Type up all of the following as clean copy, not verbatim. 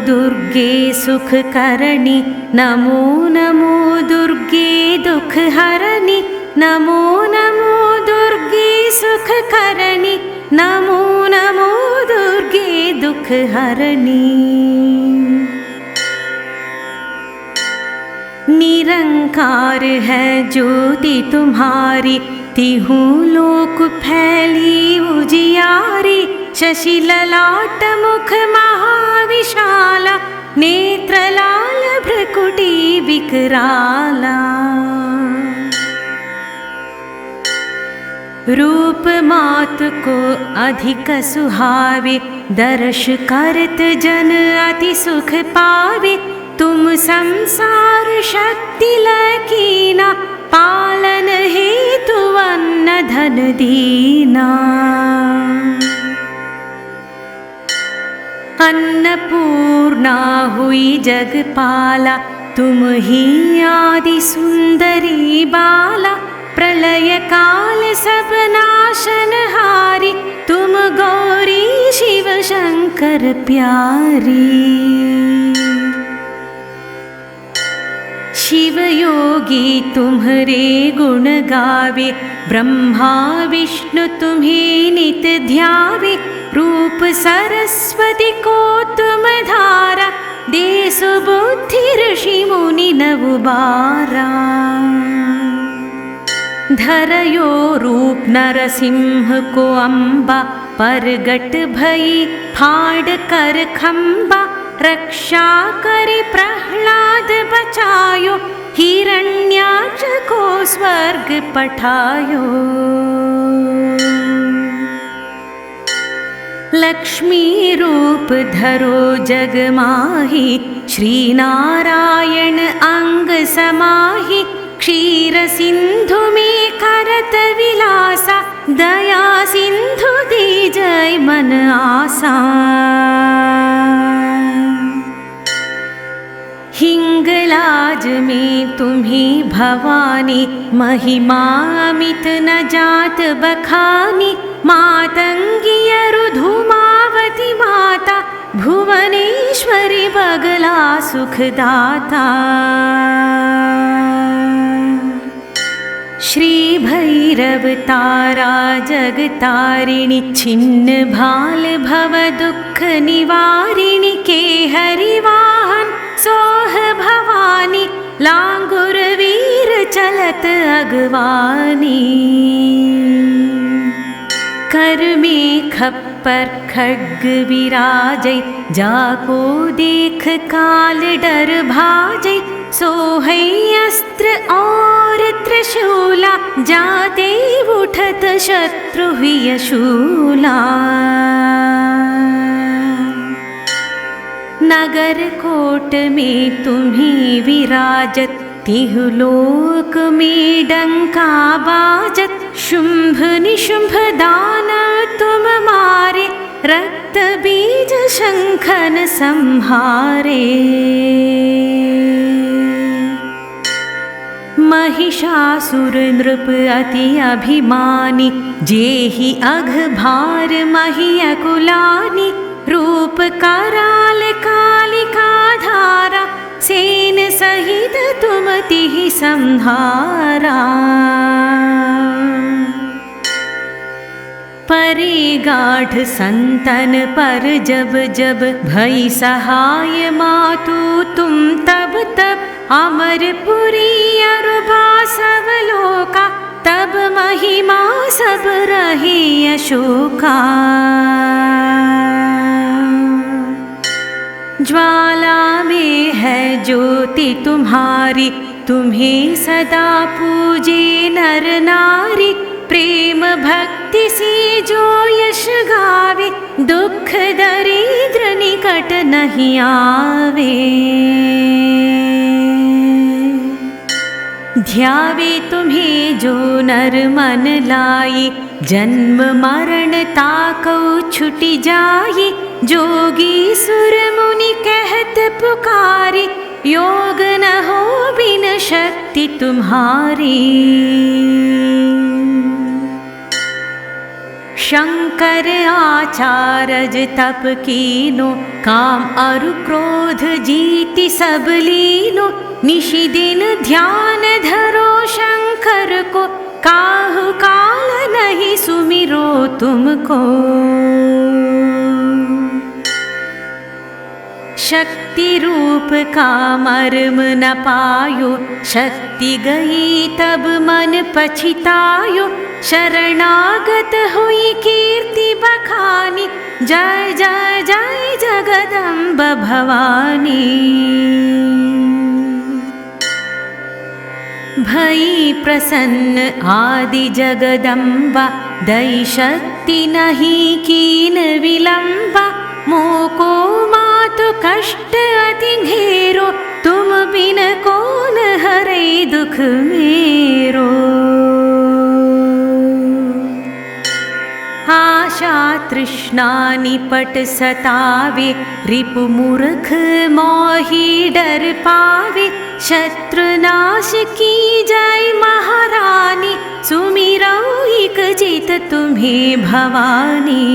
दुर्गे सुखकरणी, नमो नमो दुर्गे दुःखहरणी, नमो नमो दुर्गे सुखकरणी, नमो नमो दुर्गे दुःखहरणी। निरंकार है ज्योति तुम्हारी, तिहूं लोक फैली उजियारी। शशि ललाट मुख महाविशाला, नेत्रलाल भ्रकुटी विकराला। रूप मात को अधिक सुहावे, दर्श करत जन अति सुख पावे। तुम संसार शक्ति लकीना, पालन हेतु अन्न धन दीना। अन्नपूर्णा हुई जगपाला, तुम ही आदि सुंदरी बाला। प्रलय काल सब नाशनहारी, तुम गौरी शिव शंकर प्यारी। शिव योगी तुम्हारे गुण गावे, ब्रह्मा विष्णु तुम्हें नित ध्यावे। रूप सरस्वती को तुम धारा, दे सुबुद्धि ऋषि मुनि नव बारा। धरयो रूप नरसिंह को अम्बा, परगट भई फाड़ कर खंबा। रक्षा करे प्रह्लाद बचायो, हिरण्याक्ष को स्वर्ग पठायो। लक्ष्मी रूप धरो जग माही, श्री नारायण अंग समाही। क्षीर सिंधु में करत विलासा, दया सिंधु दीजय मन आसा। हिंगलाज में तुम्हें भवानी, महिमा अमित न जात बखानी। मातंगी रुधुमावती माता, भुवनेश्वरी बगला सुखदाता। श्री भैरव तारा जगतारिणी, छिन्न भाल भव दुख निवारिणी। के हरिवाहन सोह भवानी, लांगुर वीर चलत अगवानी। कर में खप्पर खड्ग विराजै, जाको देख काल डर भाजै। सोहै अस्त्र और त्रिशूला, जाते उठत शत्रु हुई शूला। नगर कोट में तुम्हीं विराजत, तिहु लोक में डंका बाजत। शुंभ निशुंभ दानव तुम मारे, रक्त बीज शंखन संहारे। महिषासुर नृप अति अभिमानी, जेहि अघ भार मही अकुलानी। रूप कराल कालिका धारा, सेन सहित तुम तिहि संहारा। परे गाढ़ संतन पर जब जब, भई सहाय मातु तुम तब तब। अमरपुरी अरुबा सब लोका, तब महिमा सब रही अशोका। ज्वाला में है ज्योति तुम्हारी, तुम्हें सदा पूजे नर नारी। प्रेम भक्ति से जो यश गावे, दुख दरिद्र निकट नहीं आवे। ध्यावे तुम्हें जो नर मन लाई, जन्म मरण ताकौ छुटि जाई। जोगी सुर मुनि कहत पुकारी, योग न हो बिन शक्ति तुम्हारी। शंकर आचारज तप कीनो, काम अरु क्रोध जीति सब लीनो। निशि दिन ध्यान धरो शंकर को, काहु काल नहीं सुमिरो तुमको। शक्ति रूप का मर्म न पायो, शक्ति गई तब मन पछितायो। शरणागत हुई कीर्ति बखानी, जय जय जय जगदम्ब भवानी। भई प्रसन्न आदि जगदम्बा, दई शक्ति नहीं कीन विलंबा। मोको मातु कष्ट अति घेरो, तुम बिन कौन हरे दुख मेरो। आशा तृष्णा निपट सतावे, रिपु मूर्ख मोहि डर पावे। शत्रुनाश की जय महारानी, सुमिरौ एक चित तुम्हें भवानी।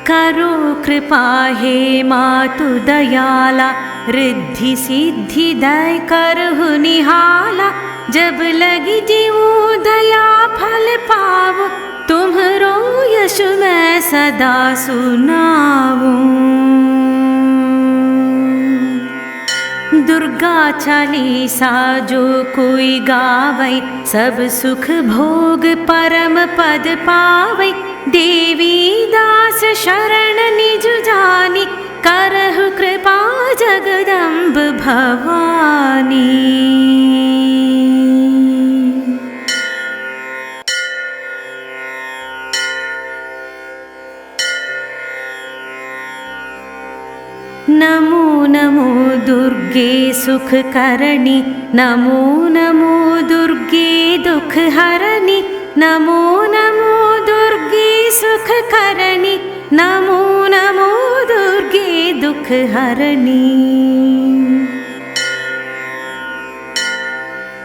करो कृपा हे मातु दयाला, रिद्धि सिद्धि दय करहु निहाला। जब लगी जीवो दया फल पावो, तुम्हरो यश मैं सदा सुनाऊं। दुर्गा चालीसा जो कोई गावै, सब सुख भोग परम पद पावै। देवी दास शरण निज जानी, करहु कृपा जगदम्ब भवानी। नमो नमो दुर्गे सुख करणी, नमो नमो दुर्गे दुख हरणी। नमो नमो दुर्गे सुख करणी, नमो नमो दुर्गे दुख हरणी।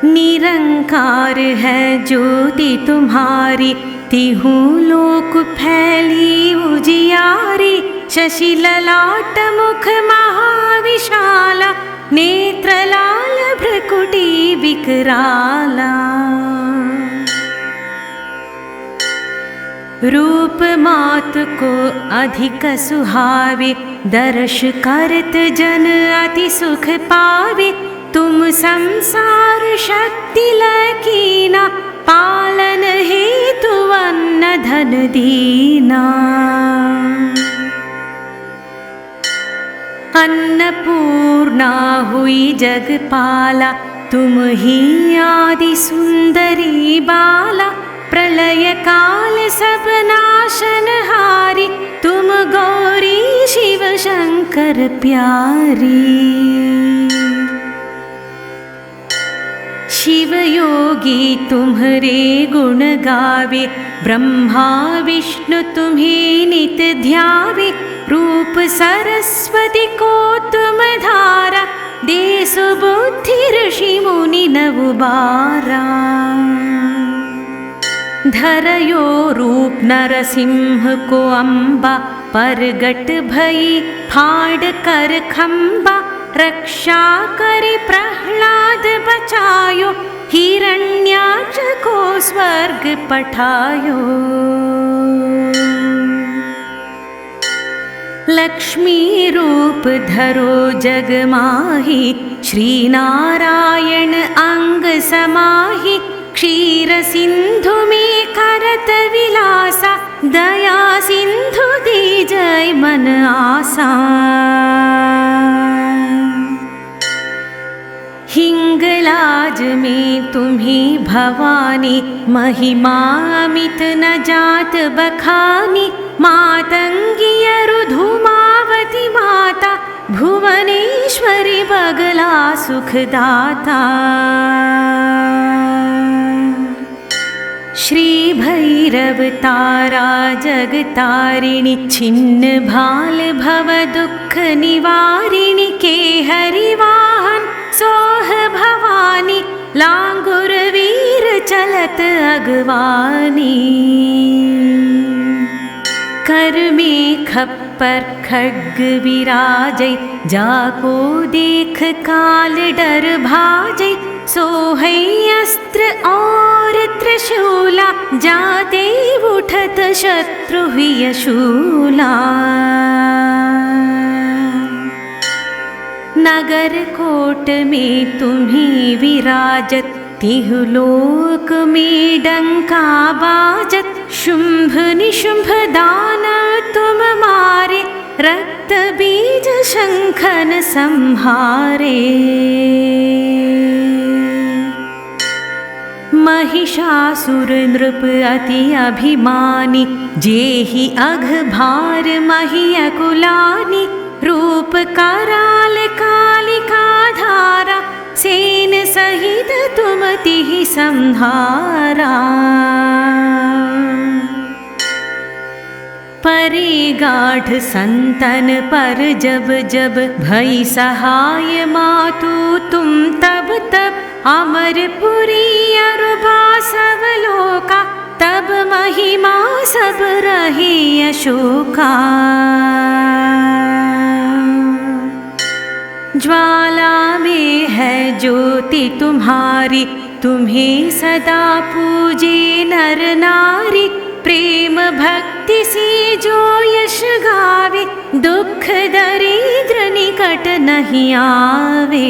निरंकार है ज्योति तुम्हारी, तिहु लोक फैली उजियारी। शशि ललाट मुख महाविशाला, नेत्र लाल भ्रकुटी विकराला। रूप मात को अधिक सुहावे, दर्श करत जन अति सुख पावे। तुम संसार शक्ति लकीना, पालन हेतु अन्न धन दीना। अन्नपूर्णा हुई जगपाला, तुम ही आदि सुंदरी बाला। प्रलय काल सब नाशनहारी, तुम गौरी शिव शंकर प्यारी। शिव योगी तुम्हारे गुण गावे, ब्रह्मा विष्णु तुम्हें नित ध्यावे। रूप सरस्वती को तुम धारा, दे सुबुद्धि ऋषि मुनि नव बारा। धरयो रूप नरसिंह को अम्बा, परगट भई फाड़ कर खम्बा। रक्षा करे प्रह्लाद बचायो, हिरण्याक्ष को स्वर्ग पठायो। लक्ष्मी रूप धरो जग माही, श्री नारायण अंग समाही। क्षीर सिंधु में करत विलासा, दया सिंधु दी जय मन आसा। हिंगलाज में तुम्हें भवानी, महिमा अमित न जात बखानी। मातंगी अरुधुमावती माता, भुवनेश्वरी बगला सुखदाता। श्री भैरव तारा जगतारिणी, छिन्न भाल भव दुख निवारिणी। के हरिवाहन सोह भवानी, लांगुर वीर चलत अगवानी। कर में खप्पर खड्ग विराजै, जाको देख काल डर भाजै। सोहै अस्त्र और त्रिशूला, जाते उठत शत्रु हुई शूला। नगर कोट में तुम्हीं विराजत, तिहु लोक में डंका बाजत। शुंभ निशुंभ दानव तुम मारे, रक्त बीज शंखन संहारे। महिषासुर नृप अति अभिमानी, जेहि अघ भार मही अकुलानी। रूप कराल कालिका धारा, सेन सहित तुम तिहि संहारा। परे गाढ़ संतन पर जब जब, भई सहाय मातु तुम तब तब। अमरपुरी अरुबा सब लोका, तब महिमा सब रहे अशोका। ज्वाला में है ज्योति तुम्हारी, तुम्हें सदा पूजे नर नारी। प्रेम भक्ति से जो यश गावे, दुख दरिद्र निकट नहीं आवे।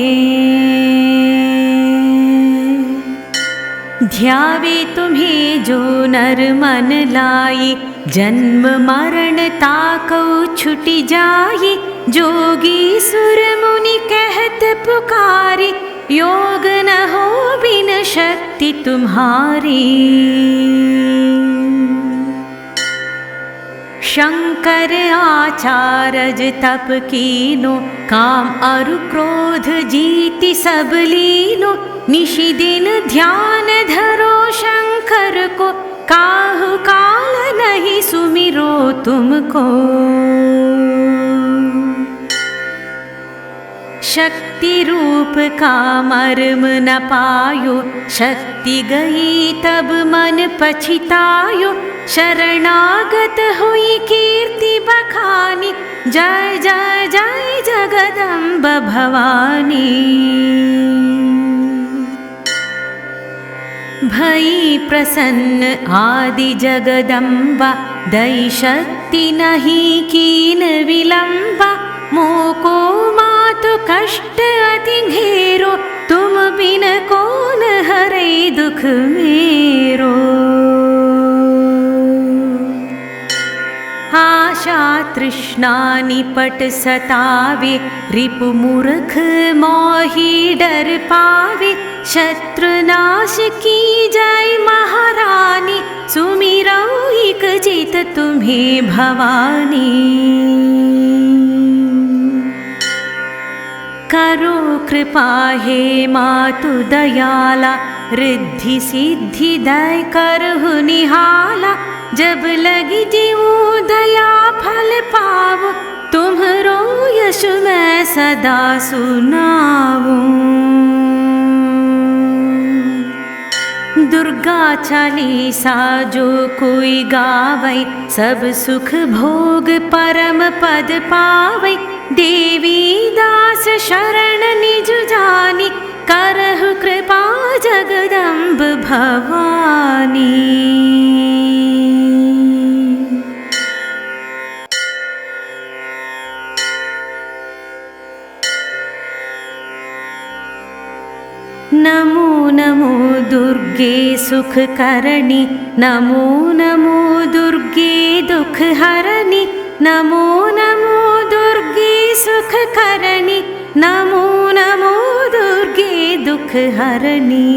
ध्यावे तुम्हें जो नर मन लाई, जन्म मरण ताकौ छुटि जाई। जोगी सुर मुनि कहत पुकारी, योग न हो बिन शक्ति तुम्हारी। शंकर आचारज तप कीनो, काम अरु क्रोध जीति सब लीनो। निशि दिन ध्यान धरो शंकर को, काहु काल नहीं सुमिरो तुमको। शक्ति रूप का मर्म न पायो, शक्ति गई तब मन पछितायो। शरणागत हुई कीर्ति बखानी, जय जय जय जगदम्ब भवानी। भई प्रसन्न आदि जगदम्बा, दई शक्ति नहीं कीन विलंबा। मोको मातु कष्ट अति घेरो, तुम बिन कौन हरे दुख मेरो। आशा तृष्णा निपट सतावे, रिपु मूर्ख मोहि डर पावे। शत्रुनाश की जय महारानी, सुमिरौ इक चित तुम्हें भवानी। करो कृपा हे मातु दयाला, रिद्धि सिद्धि दय करहु निहाला। जब लगी जीवु दया फल पावो, तुम्हरो यश मैं सदा सुनाऊं। दुर्गा चालीसा जो कोई गावै, सब सुख भोग परम पद पावै। देवी दास शरण निज जानी, करहु कृपा जगदम्ब भवानी। नमो नमो दुर्गे सुख करणी, नमो नमो दुर्गे दुख हरणी। नमो नमो दुर्गे सुख करणी, नमो नमो दुर्गे दुख हरणी।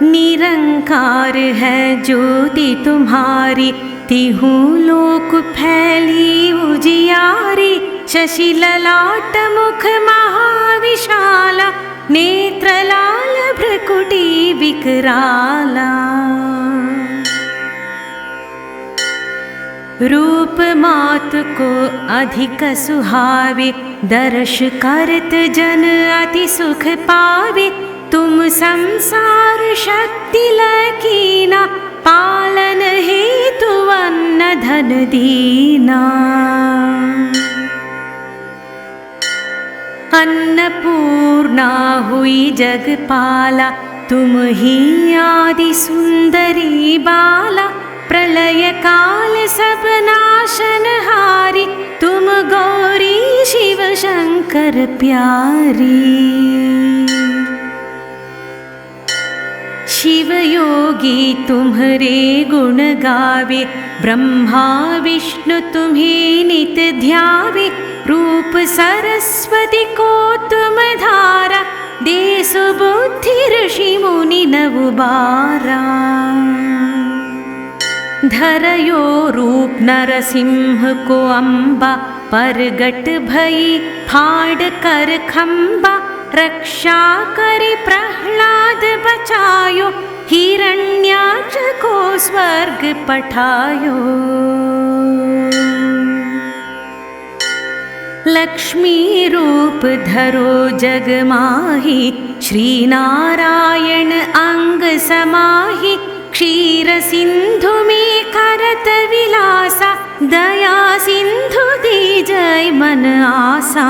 निरंकार है ज्योति तुम्हारी, तिहु लोक फैली उजियारी। शशि ललाट मुख महाविशाला, नेत्र लाल भ्रकुटी विकराला। रूप मात को अधिक सुहावे, दर्श करत जन अति सुख पावे। तुम संसार शक्ति लकीना, पालन हेतु अन्न धन दीना। अन्नपूर्णा हुई जगपाला, तुम ही आदि सुंदरी बाला। प्रलय काल सब नाशनहारी, तुम गौरी शिव शंकर प्यारी। शिव योगी तुम्हारे गुण गावे, ब्रह्मा विष्णु तुम्हें नित ध्यावे। रूप सरस्वती को तुम धारा, दे सुबुद्धि ऋषि मुनि नव बारा। धरयो रूप नरसिंह को अम्बा, परगट भई फाड़ कर खम्बा। रक्षा करि प्रह्लाद बचायो, हिरण्याक्ष को स्वर्ग पठायो। लक्ष्मी रूप धरो जग माही, श्री नारायण अंग समाही। क्षीर सिंधु में करत विलासा, दया सिंधु दीजय मन आसा।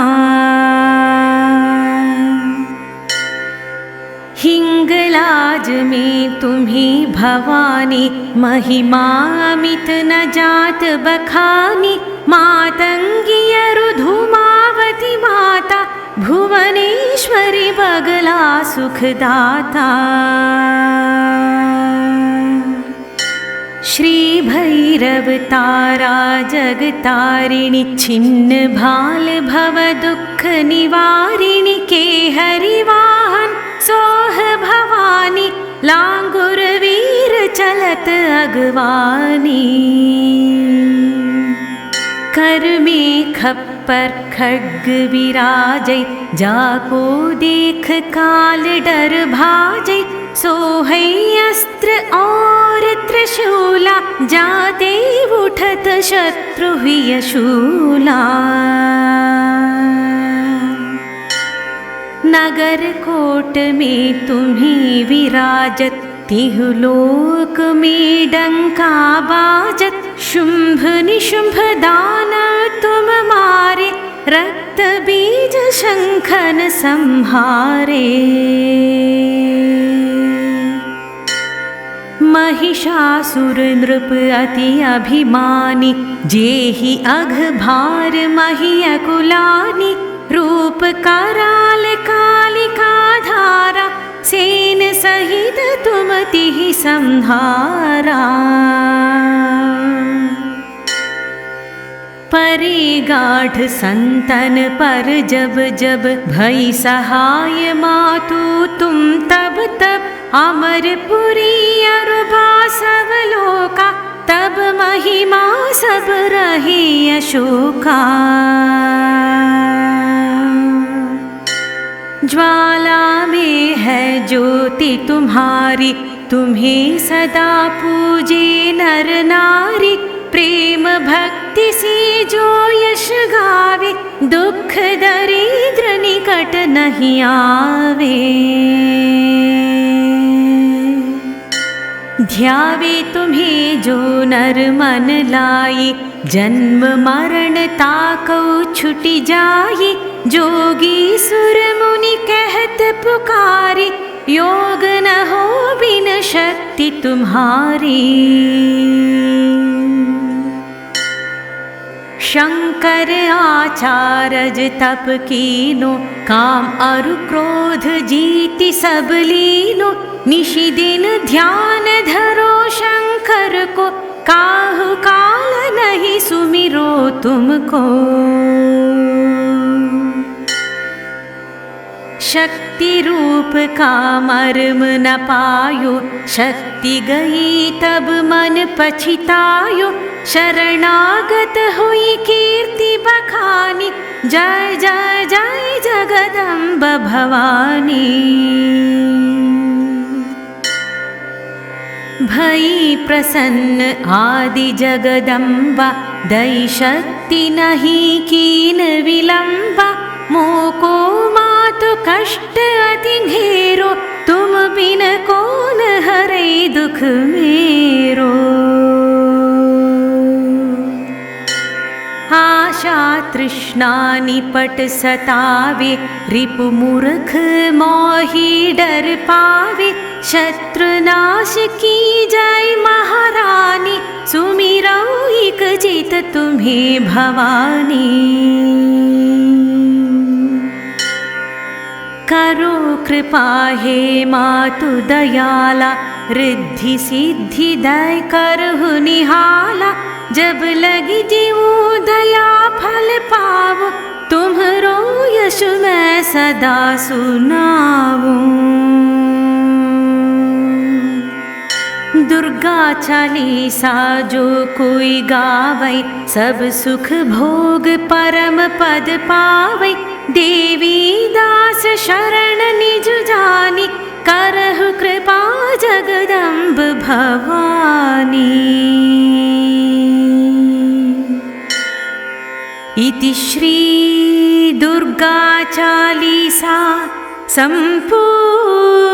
हिंगलाज में तुम्ही भवानी, महिमा अमित न जात बखानी। मातंगी रुधुमावती माता, भुवनेश्वरी बगला सुखदाता। श्री भैरव तारा जगतारिणी, छिन्न भाल भव दुख निवारिणी। के हरिवाहन सोह भवानी, लांगुर वीर चलत अगवानी। कर में खप्पर खड्ग विराजै, जाको देख काल डर भाजै। सोहै अस्त्र और त्रिशूला, जाते उठत शत्रु हुई शूला। नगर कोट में तुम्ही विराजत, तिहु लोक में डंका बाजत। शुंभ निशुंभ दानव तुम मारे, रक्त बीज शंखन संहारे। महिषासुर नृप अति अभिमानी, जेहि अघ भार मही अकुलानी। रूप कराल कालिका धारा, सेन सहित तुम तिहि संहारा। परे गाढ़ संतन पर जब जब, भई सहाय मातु तुम तब तब। अमरपुरी अरुभा सब लोका, तब महिमा सब रहे अशोका। ज्वाला में है ज्योति तुम्हारी, तुम्हें सदा पूजे नर नारी। प्रेम भक्ति से जो यश गावे, दुख दरिद्र निकट नहीं आवे। ध्यावे तुम्हें जो नर मन लाई, जन्म मरण ताकौ छुटि जाई। जोगी सुर मुनि कहत पुकारी, योग न हो बिन शक्ति तुम्हारी। शंकर आचारज तप कीनो, काम अरु क्रोध जीति सब लीनो। निशि दिन ध्यान धरो शंकर को, काहु काल नहीं सुमिरो तुमको। शक्ति रूप का मर्म न पायो, शक्ति गई तब मन पछितायो। शरणागत हुई कीर्ति बखानी, जय जय जय जगदम्ब भवानी। भई प्रसन्न आदि जगदम्बा, दई शक्ति नहीं कीन विलंबा। मोको मातु कष्ट अति घेरो, तुम बिन कौन हरे दुख मेरो। आशा तृष्णा निपट सतावे, रिपु मूर्ख मोहि डर पावे। शत्रुनाश की जय महारानी, सुमिरौ एक चित तुम्हें भवानी। करो कृपा हे मातु दयाला, रिद्धि सिद्धि दय करहु निहाला। जब लगी जीवो दया फल पावो, तुम्हरो यश मैं सदा सुनाऊं। दुर्गा चालीसा जो कोई गावै, सब सुख भोग परम पद पावै। देवी दास शरण निज जानी, करहु कृपा जगदम्ब भवानी। इति श्री दुर्गा चालीसा संपूर्णा।